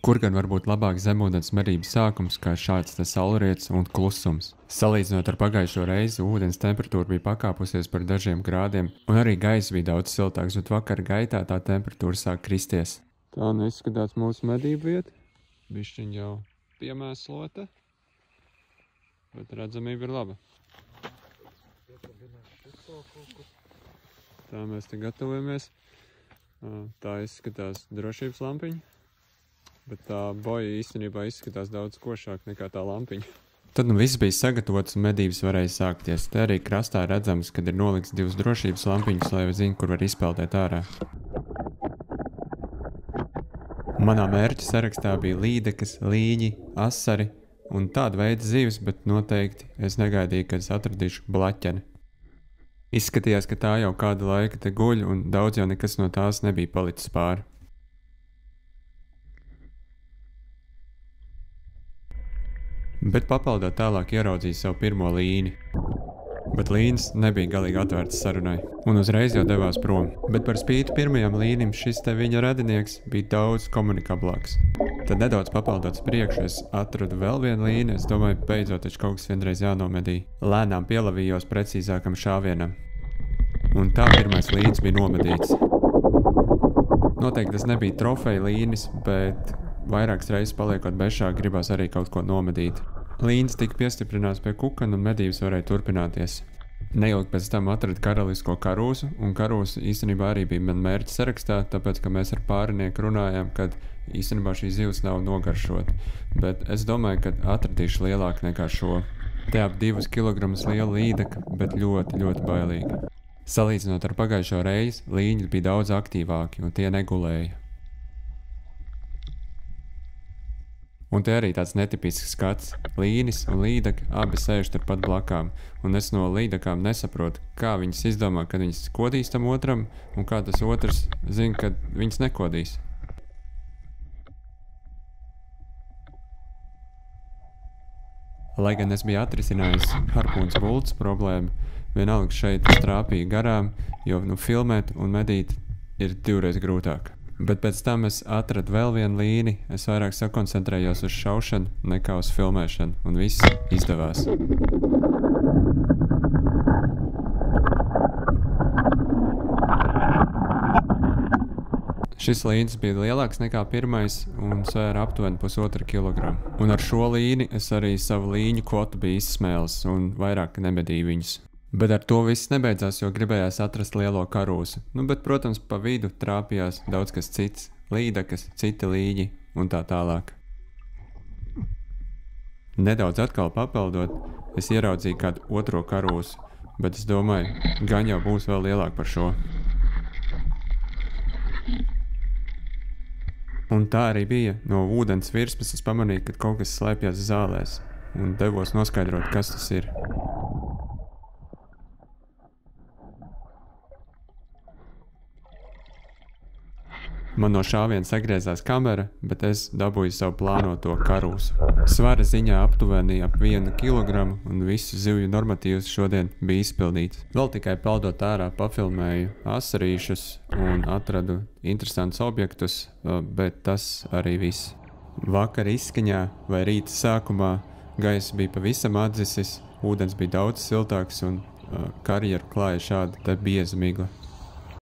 Kur gan var būt labāk zemūdens medības sākums, kā šāds te saulrietis un klusums? Salīdzinot ar pagājušo reizi, ūdens temperatūra bija pakāpusies par dažiem grādiem, un arī gaiss bija daudz siltāks, bet vakar gaitā tā temperatūra sāk kristies. Tā nu izskatās mūsu medību vieta. Bišķiņ jau piemēslota, bet redzamība ir laba. Tā mēs te gatavojamies. Tā izskatās drošības lampiņa. Bet tā boja īstenībā izskatās daudz košāk nekā tā lampiņa. Tad nu viss bija sagatavots un medības varēja sākties. Te arī krastā redzams, kad ir nolikts 2 drošības lampiņas, lai zinu, kur var izpeldēt ārā. Manā mērķa sarakstā bija līdekas, līņi, asari un tāda veida zivis, bet noteikti es negaidīju, kad es atradīšu blaķeni. Izskatījās, ka tā jau kādu laiku te guļ un daudz jau nekas no tās nebija palicis pāri. Bet papaldot tālāk ieraudzīju savu pirmo līni. Bet līnis nebija galīgi atvērts sarunai, un uzreiz jau devās prom. Bet par spīti pirmajam līnim šis te viņa radinieks bija daudz komunikablāks. Tad nedaudz papaldot priekšu, es atradu vēl vienu līni, es domāju, beidzot taču kaut kas vienreiz jānomedī. Lēnām pielavījos precīzākam šāvienam. Un tā pirmais līnis bija nomedīts. Noteikti tas nebija trofeja līnis, bet vairākas reizes paliekot bešā gribās arī kaut ko nomedīt. Līnis tika piestiprināts pie kukana un medības varēja turpināties. Neilgi pēc tam atradu karalisko karūsu, un karūsa īstenībā arī bija man mērķa sarakstā, tāpēc, ka mēs ar pārinieku runājām, kad īstenībā šī zivs nav nogaršota. Bet es domāju, ka atradīšu lielāku nekā šo. Te ap 2 kilogramus liela līdeka, bet ļoti, ļoti bailīga. Salīdzinot ar pagājušo reizi, līņi bija daudz aktīvāki, un tie negulēja. Un te arī tāds netipisks skats. Līnis un līdeka abi sēž turpat blakām, un es no līdekām nesaprotu, kā viņas izdomā, kad viņas kodīs tam otram, un kā tas otrs zina, kad viņas nekodīs. Lai gan es biju atrisinājis harpūnas bultas problēmu, vienalga šeit trāpīja garām, jo filmēt un medīt ir 2 reizes grūtāk. Bet pēc tam es atradu vēl vienu līni, es vairāk sakoncentrējos uz šaušanu nekā uz filmēšanu, un viss izdevās. Šis līnis bija lielāks nekā pirmais un svēra aptuveni 1,5 kilogramu. Un ar šo līni es arī savu līņu kvotu biju izsmēlis un vairāk nemedīju viņus. Bet ar to viss nebeidzās, jo gribējās atrast lielo karūsu. Bet, protams, pa vidu trāpījās daudz kas cits, līdekas, citi līņi un tā tālāk. Nedaudz atkal papildot, es ieraudzīju kādu otro karūsu, bet es domāju, gan jau būs vēl lielāk par šo. Un tā arī bija. No ūdens virsmas es pamanīju, ka kaut kas slēpjas zālēs, un devos noskaidrot, kas tas ir. Man no šāviena sagriezās kamera, bet es dabūju savu plānoto karūsu. Svara ziņā aptuveni ap 1 kilogramu, un visu zivju normatīvs šodien bija izpildīts. Vēl tikai peldot ārā pafilmēju asarīšus un atradu interesantus objektus, bet tas arī viss. Vakar izskaņā vai rīta sākumā gaisa bija pavisam atdzisis, ūdens bija daudz siltāks un karjeru klāja šāda te bieza migla.